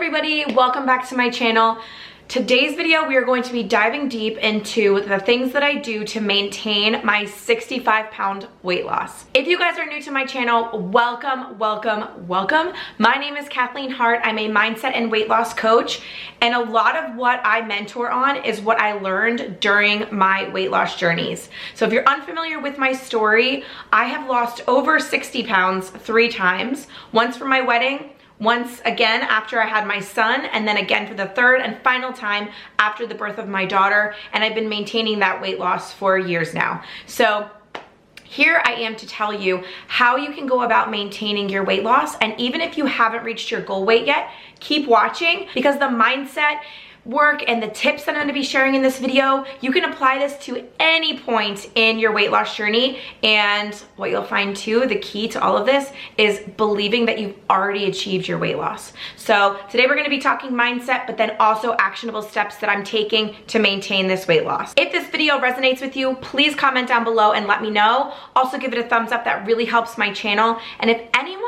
everybody, welcome back to my channel. Today's video we are going to be diving deep into the things that I do to maintain my 65-pound weight loss. If you guys are new to my channel, welcome. My name is Kathleen Hart. I'm a mindset and weight loss coach, and a lot of what I mentor on is what I learned during my weight loss journeys. So if you're unfamiliar with my story, I have lost over 60 pounds 3 times, once for my wedding, once again after I had my son, and then again for the third and final time after the birth of my daughter, and I've been maintaining that weight loss for years now. So here I am to tell you how you can go about maintaining your weight loss, and even if you haven't reached your goal weight yet, keep watching, because the mindset work and the tips that I'm going to be sharing in this video, you can apply this to any point in your weight loss journey. And what you'll find too, the key to all of this is believing that you've already achieved your weight loss. So today we're going to be talking mindset, but then also actionable steps that I'm taking to maintain this weight loss. If this video resonates with you, please comment down below and let me know. Also give it a thumbs up, that really helps my channel. And if anyone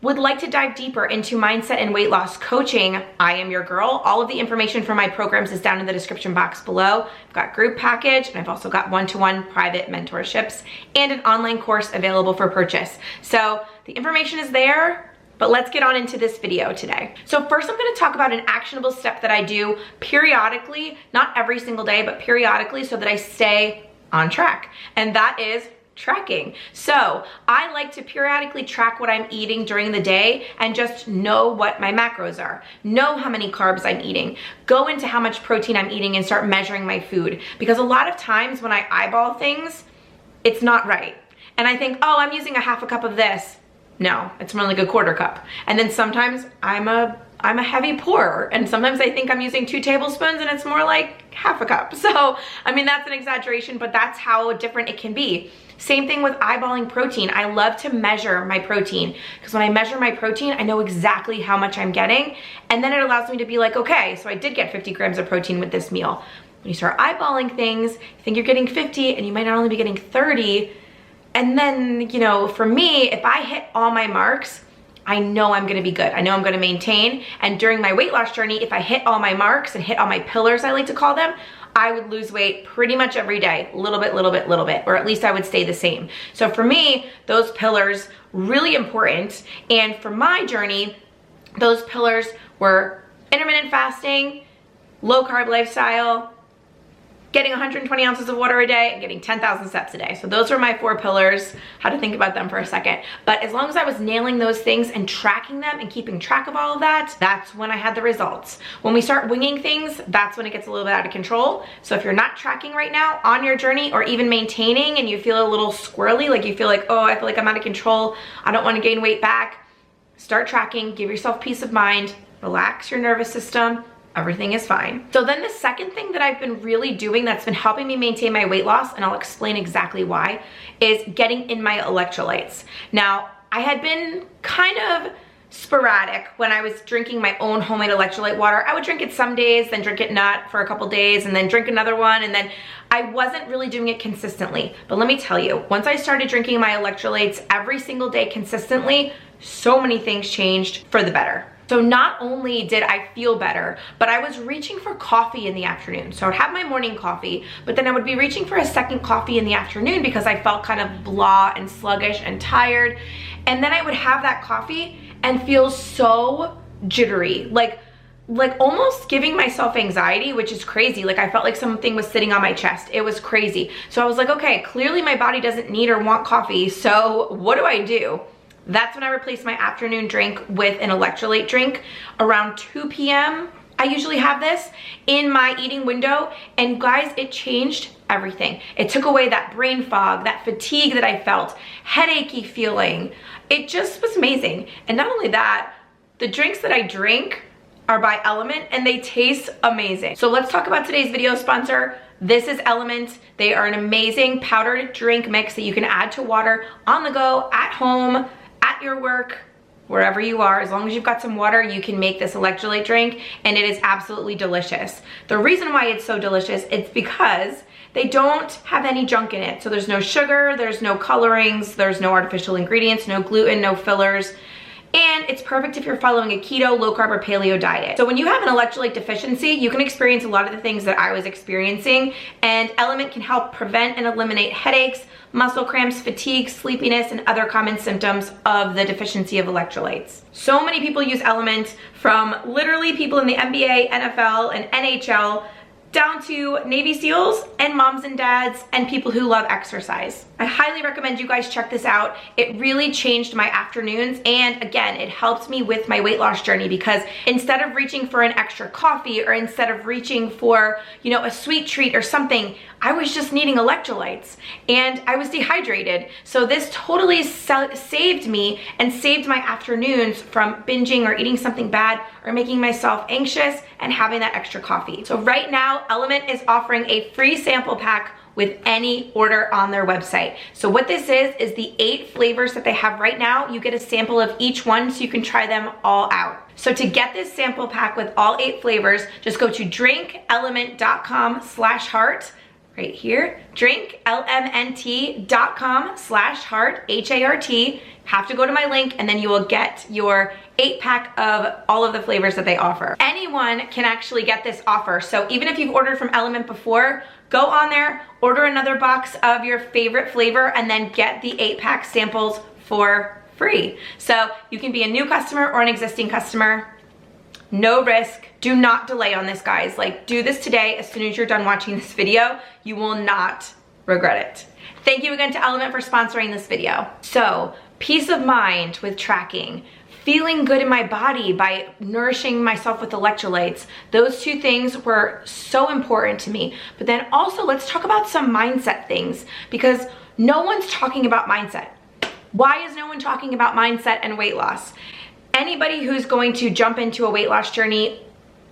would like to dive deeper into mindset and weight loss coaching, I am your girl. All of the information for my programs is down in the description box below. I've got group package, and I've also got one-to-one private mentorships and an online course available for purchase. So the information is there, but let's get on into this video today. So first I'm gonna talk about an actionable step that I do periodically, not every single day, but periodically, so that I stay on track. And that is tracking. So I like to periodically track what I'm eating during the day and just know what my macros are, know how many carbs I'm eating, go into how much protein I'm eating and start measuring my food. Because a lot of times when I eyeball things, it's not right. And I think, oh, I'm using a half a cup of this. No, it's more like a quarter cup. And then sometimes I'm a heavy pourer, and sometimes I think I'm using 2 tablespoons and it's more like half a cup. So, I mean, that's an exaggeration, but that's how different it can be. Same thing with eyeballing protein. I love to measure my protein, because when I measure my protein, I know exactly how much I'm getting, and then it allows me to be like, okay, so I did get 50 grams of protein with this meal. When you start eyeballing things, you think you're getting 50 and you might not only be getting 30, and then, you know, for me, if I hit all my marks, I know I'm gonna be good. I know I'm gonna maintain. And during my weight loss journey, if I hit all my marks and hit all my pillars, I like to call them, I would lose weight pretty much every day, little bit, or at least I would stay the same. So for me, those pillars, really important. And for my journey, those pillars were intermittent fasting, low carb lifestyle, getting 120 ounces of water a day, and getting 10,000 steps a day. So those were my 4 pillars. How to think about them for a second. But as long as I was nailing those things and tracking them and keeping track of all of that, that's when I had the results. When we start winging things, that's when it gets a little bit out of control. So if you're not tracking right now on your journey, or even maintaining, and you feel a little squirrely, like you feel like, oh, I feel like I'm out of control, I don't want to gain weight back, start tracking, give yourself peace of mind, relax your nervous system, everything is fine. So then the second thing that I've been really doing that's been helping me maintain my weight loss, and I'll explain exactly why, is getting in my electrolytes. Now, I had been kind of sporadic when I was drinking my own homemade electrolyte water. I would drink it some days, then drink it not for a couple days, and then drink another one, and then I wasn't really doing it consistently. But let me tell you, once I started drinking my electrolytes every single day consistently, so many things changed for the better. So not only did I feel better, but I was reaching for coffee in the afternoon. So I would have my morning coffee, but then I would be reaching for a second coffee in the afternoon because I felt kind of blah and sluggish and tired. And then I would have that coffee and feel so jittery, like almost giving myself anxiety, which is crazy. Like I felt like something was sitting on my chest. It was crazy. So I was like, okay, clearly my body doesn't need or want coffee. So what do I do? That's when I replaced my afternoon drink with an electrolyte drink. Around 2 p.m. I usually have this in my eating window, and guys, it changed everything. It took away that brain fog, that fatigue that I felt, headachy feeling. It just was amazing. And not only that, the drinks that I drink are by Element, and they taste amazing. So let's talk about today's video sponsor. This is Element. They are an amazing powdered drink mix that you can add to water on the go, at home, at your work, wherever you are. As long as you've got some water, you can make this electrolyte drink, and it is absolutely delicious. The reason why it's so delicious, it's because they don't have any junk in it. So there's no sugar, there's no colorings, there's no artificial ingredients, no gluten, no fillers. and it's perfect if you're following a keto, low carb, or paleo diet. So when you have an electrolyte deficiency, you can experience a lot of the things that I was experiencing, and Element can help prevent and eliminate headaches, muscle cramps, fatigue, sleepiness, and other common symptoms of the deficiency of electrolytes. So many people use Element, from literally people in the NBA, NFL, and NHL, down to Navy SEALs and moms and dads and people who love exercise. I highly recommend you guys check this out. It really changed my afternoons, and again, it helped me with my weight loss journey, because instead of reaching for an extra coffee, or instead of reaching for, you know, a sweet treat or something, I was just needing electrolytes and I was dehydrated. So this totally saved me and saved my afternoons from binging or eating something bad or making myself anxious and having that extra coffee. So right now, Element is offering a free sample pack with any order on their website. So what this is the 8 flavors that they have right now. You get a sample of each one so you can try them all out. So to get this sample pack with all 8 flavors, just go to drinkelement.com/Hart. Right here, drinklmnt.com/Hart, H-A-R-T. Have to go to my link, and then you will get your 8-pack of all of the flavors that they offer. Anyone can actually get this offer. So even if you've ordered from Element before, go on there, order another box of your favorite flavor, and then get the 8-pack samples for free. So you can be a new customer or an existing customer. No risk. Do not delay on this, guys. Like, do this today. As soon as you're done watching this video, you will not regret it. Thank you again to Element for sponsoring this video. So, peace of mind with tracking, feeling good in my body by nourishing myself with electrolytes. Those 2 things were so important to me. But then also, let's talk about some mindset things, because no one's talking about mindset. Why is no one talking about mindset and weight loss? Anybody who's going to jump into a weight loss journey,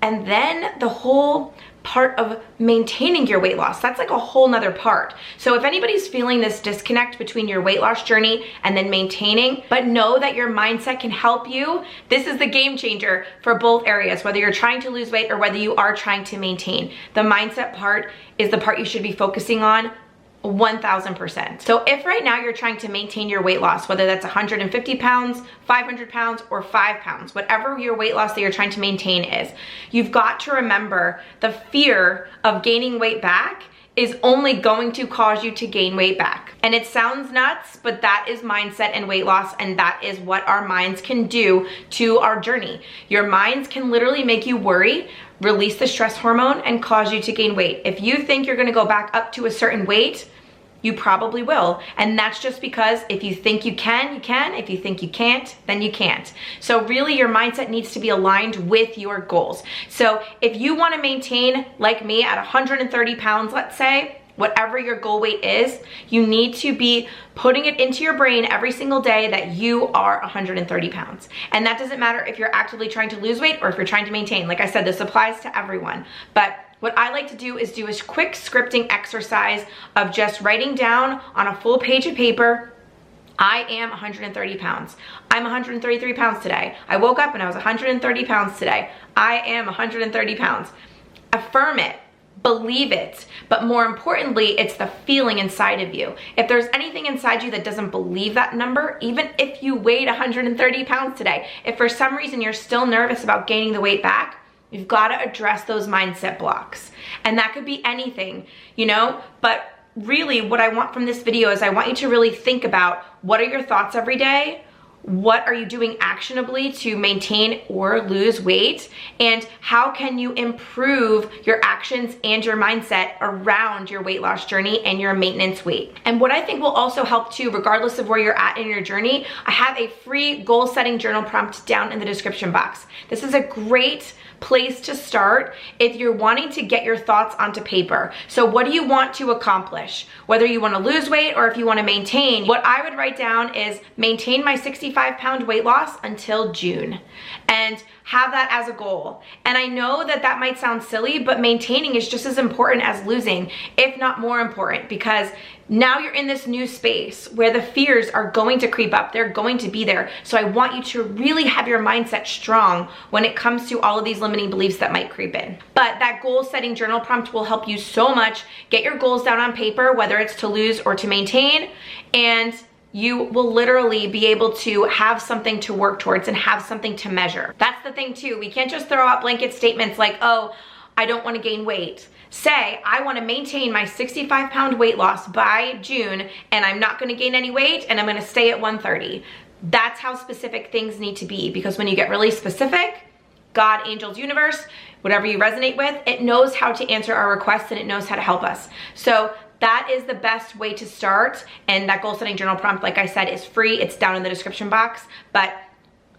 and then the whole part of maintaining your weight loss, that's like a whole nother part. So if anybody's feeling this disconnect between your weight loss journey and then maintaining, but know that your mindset can help you, this is the game changer for both areas, whether you're trying to lose weight or whether you are trying to maintain. The mindset part is the part you should be focusing on 1000%. So if right now you're trying to maintain your weight loss, whether that's 150 pounds, 500 pounds, or 5 pounds, whatever your weight loss that you're trying to maintain is, you've got to remember the fear of gaining weight back is only going to cause you to gain weight back. And it sounds nuts, but that is mindset and weight loss, and that is what our minds can do to our journey. Your minds can literally make you worry, release the stress hormone, and cause you to gain weight. If you think you're gonna go back up to a certain weight, you probably will. And that's just because if you think you can, you can. If you think you can't, then you can't. So really your mindset needs to be aligned with your goals. So if you wanna maintain, like me, at 130 pounds, let's say, whatever your goal weight is, you need to be putting it into your brain every single day that you are 130 pounds. And that doesn't matter if you're actively trying to lose weight or if you're trying to maintain. Like I said, this applies to everyone. But what I like to do is do a quick scripting exercise of just writing down on a full page of paper, I am 130 pounds. I'm 133 pounds today. I woke up and I was 130 pounds today. I am 130 pounds. Affirm it. Believe it. But more importantly, it's the feeling inside of you. If there's anything inside you that doesn't believe that number, even if you weighed 130 pounds today, if for some reason you're still nervous about gaining the weight back, you've got to address those mindset blocks. And that could be anything, you know, but really what I want from this video is I want you to really think about, what are your thoughts every day? What are you doing actionably to maintain or lose weight? And how can you improve your actions and your mindset around your weight loss journey and your maintenance weight? And what I think will also help too, regardless of where you're at in your journey, I have a free goal setting journal prompt down in the description box. This is a great place to start if you're wanting to get your thoughts onto paper. So what do you want to accomplish? Whether you want to lose weight or if you want to maintain, what I would write down is maintain my 65-pound weight loss until June, and have that as a goal. And I know that that might sound silly, but maintaining is just as important as losing, if not more important, because now you're in this new space where the fears are going to creep up. They're going to be there. So I want you to really have your mindset strong when it comes to all of these limiting beliefs that might creep in. But that goal setting journal prompt will help you so much. Get your goals down on paper, whether it's to lose or to maintain, and you will literally be able to have something to work towards and have something to measure. That's the thing too. We can't just throw out blanket statements like, oh, I don't want to gain weight. Say, I want to maintain my 65-pound weight loss by June, and I'm not going to gain any weight, and I'm going to stay at 130. That's how specific things need to be, because when you get really specific, God, angels, universe, whatever you resonate with, it knows how to answer our requests and it knows how to help us. So that is the best way to start. And that goal setting journal prompt, like I said, is free. It's down in the description box. But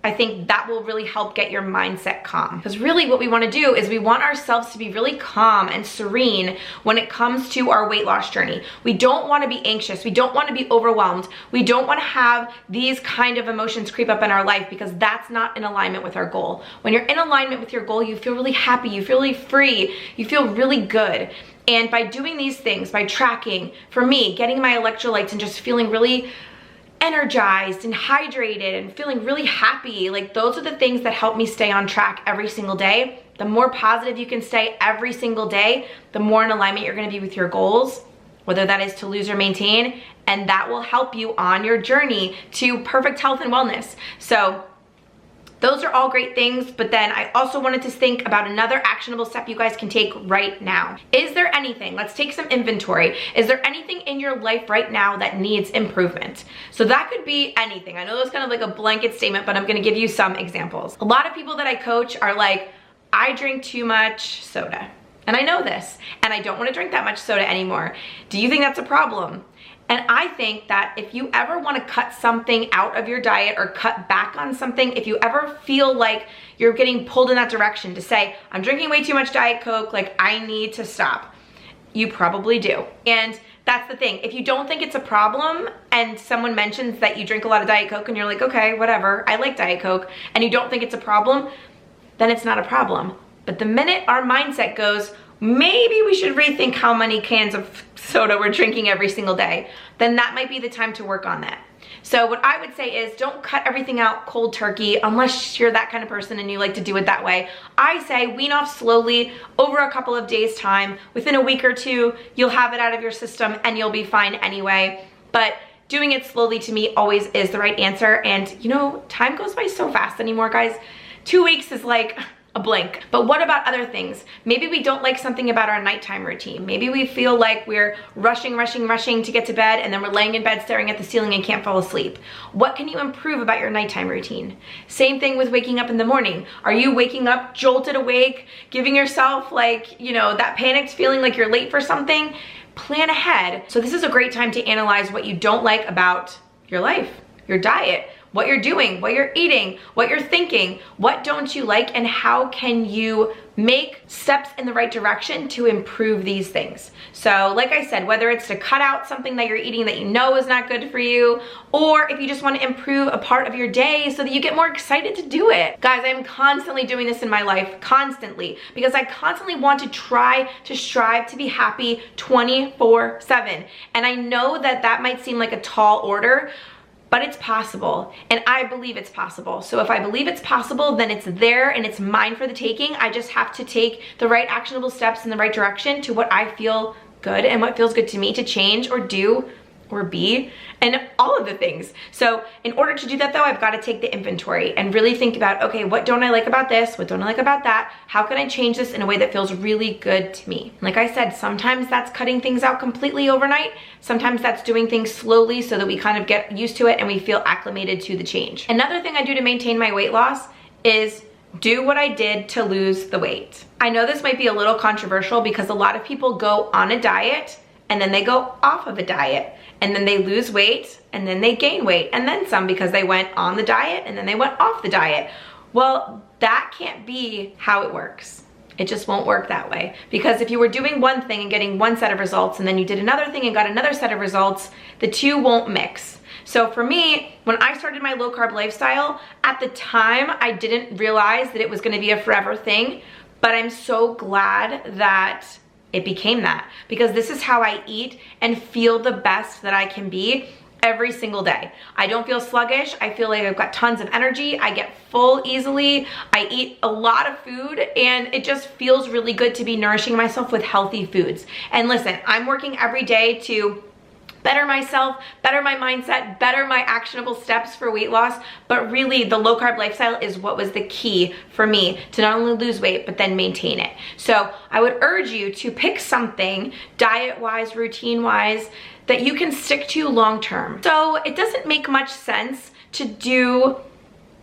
I think that will really help get your mindset calm. Because really what we want to do is we want ourselves to be really calm and serene when it comes to our weight loss journey. We don't want to be anxious. We don't want to be overwhelmed. We don't want to have these kind of emotions creep up in our life, because that's not in alignment with our goal. When you're in alignment with your goal, you feel really happy. You feel really free. You feel really good. And by doing these things, by tracking, for me, getting my electrolytes and just feeling really energized and hydrated and feeling really happy, like those are the things that help me stay on track every single day. The more positive you can stay every single day, the more in alignment you're going to be with your goals, whether that is to lose or maintain, and that will help you on your journey to perfect health and wellness. So those are all great things, but then I also wanted to think about another actionable step you guys can take right now. Is there anything, let's take some inventory. Is there anything in your life right now that needs improvement? So that could be anything. I know that's kind of like a blanket statement, but I'm gonna give you some examples. A lot of people that I coach are like, I drink too much soda. And I know this, and I don't wanna drink that much soda anymore. Do you think that's a problem? And I think that if you ever want to cut something out of your diet or cut back on something, if you ever feel like you're getting pulled in that direction to say, I'm drinking way too much Diet Coke, like I need to stop, you probably do. And that's the thing. If you don't think it's a problem and someone mentions that you drink a lot of Diet Coke and you're like, okay, whatever, I like Diet Coke, and you don't think it's a problem, then it's not a problem. But the minute our mindset goes, maybe we should rethink how many cans of soda we're drinking every single day, then that might be the time to work on that. So what I would say is don't cut everything out cold turkey unless you're that kind of person and you like to do it that way. I say wean off slowly over a couple of days time. Within a week or two, you'll have it out of your system and you'll be fine anyway. But doing it slowly to me always is the right answer. And you know, time goes by so fast anymore, guys. 2 weeks is like a blink. But what about other things? Maybe we don't like something about our nighttime routine. Maybe we feel like we're rushing to get to bed, and then we're laying in bed staring at the ceiling and can't fall asleep. What can you improve about your nighttime routine? Same thing with waking up in the morning. Are you waking up jolted awake, giving yourself like, you know, that panicked feeling like you're late for something? Plan ahead. So this is a great time to analyze what you don't like about your life, your diet, what you're doing, what you're eating, what you're thinking, what don't you like, and how can you make steps in the right direction to improve these things. So like I said, whether it's to cut out something that you're eating that you know is not good for you, or if you just want to improve a part of your day so that you get more excited to do it. Guys, I'm constantly doing this in my life, constantly, because I constantly want to try to strive to be happy 24/7. And I know that that might seem like a tall order, but it's possible, and I believe it's possible. So if I believe it's possible, then it's there and it's mine for the taking. I just have to take the right actionable steps in the right direction to what I feel good and what feels good to me to change or do or be, and all of the things. So in order to do that though, I've got to take the inventory and really think about, okay, what don't I like about this? What don't I like about that? How can I change this in a way that feels really good to me? Like I said, sometimes that's cutting things out completely overnight. Sometimes that's doing things slowly so that we kind of get used to it and we feel acclimated to the change. Another thing I do to maintain my weight loss is do what I did to lose the weight. I know this might be a little controversial because a lot of people go on a diet and then they go off of a diet, and then they lose weight, and then they gain weight, and then some because they went on the diet and then they went off the diet. Well, that can't be how it works. It just won't work that way. Because if you were doing one thing and getting one set of results, and then you did another thing and got another set of results, the two won't mix. So for me, when I started my low carb lifestyle, at the time, I didn't realize that it was gonna be a forever thing, but I'm so glad that it became that, because this is how I eat and feel the best that I can be every single day. I don't feel sluggish. I feel like I've got tons of energy. I get full easily. I eat a lot of food, and it just feels really good to be nourishing myself with healthy foods. And listen, I'm working every day to better myself, better my mindset, better my actionable steps for weight loss. But really, the low carb lifestyle is what was the key for me to not only lose weight, but then maintain it. So I would urge you to pick something diet-wise, routine-wise, that you can stick to long-term. So it doesn't make much sense to do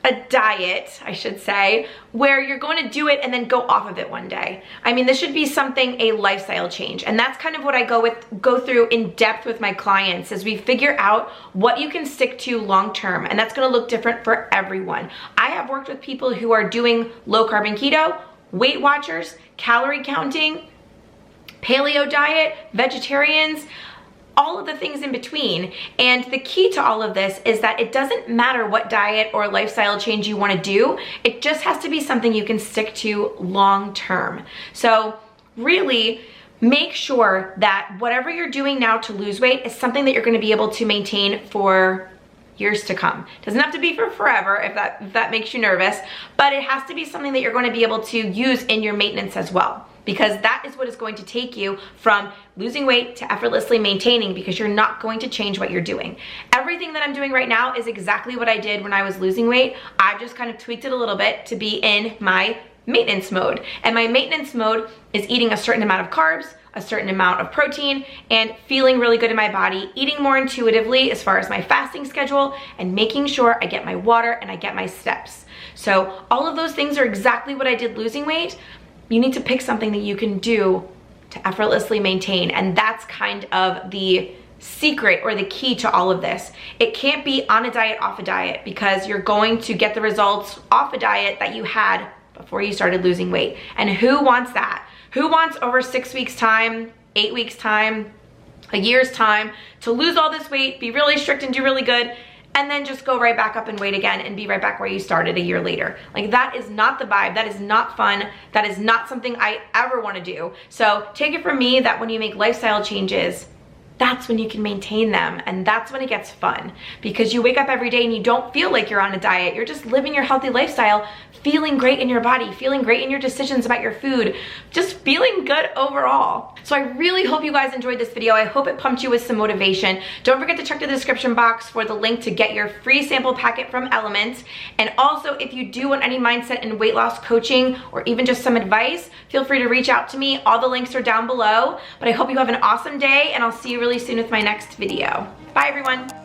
a diet, I should say, where you're going to do it and then go off of it one day. I mean, this should be something, a lifestyle change. And that's kind of what I go through in depth with my clients, as we figure out what you can stick to long term. And that's gonna look different for everyone. I have worked with people who are doing low carb and keto, Weight Watchers, calorie counting, paleo diet, vegetarians, all of the things in between. And the key to all of this is that it doesn't matter what diet or lifestyle change you want to do. It just has to be something you can stick to long term. So really make sure that whatever you're doing now to lose weight is something that you're going to be able to maintain for years to come. Doesn't have to be for forever if that makes you nervous, but it has to be something that you're going to be able to use in your maintenance as well, because that is what is going to take you from losing weight to effortlessly maintaining, because you're not going to change what you're doing. Everything that I'm doing right now is exactly what I did when I was losing weight. I've just kind of tweaked it a little bit to be in my maintenance mode. And my maintenance mode is eating a certain amount of carbs, a certain amount of protein, and feeling really good in my body, eating more intuitively as far as my fasting schedule, and making sure I get my water and I get my steps. So all of those things are exactly what I did losing weight. You need to pick something that you can do to effortlessly maintain. And that's kind of the secret or the key to all of this. It can't be on a diet, off a diet, because you're going to get the results off a diet that you had before you started losing weight. And who wants that? Who wants over 6 weeks time, 8 weeks time, a year's time to lose all this weight, be really strict and do really good, and then just go right back up and weight again and be right back where you started a year later? Like, that is not the vibe. That is not fun. That is not something I ever want to do. So take it from me that when you make lifestyle changes, that's when you can maintain them, and that's when it gets fun, because you wake up every day and you don't feel like you're on a diet. You're just living your healthy lifestyle, feeling great in your body, feeling great in your decisions about your food, just feeling good overall. So I really hope you guys enjoyed this video. I hope it pumped you with some motivation. Don't forget to check the description box for the link to get your free sample packet from Elements. And also, if you do want any mindset and weight loss coaching, or even just some advice, feel free to reach out to me. All the links are down below. But I hope you have an awesome day, and I'll see you really soon with my next video. Bye, everyone.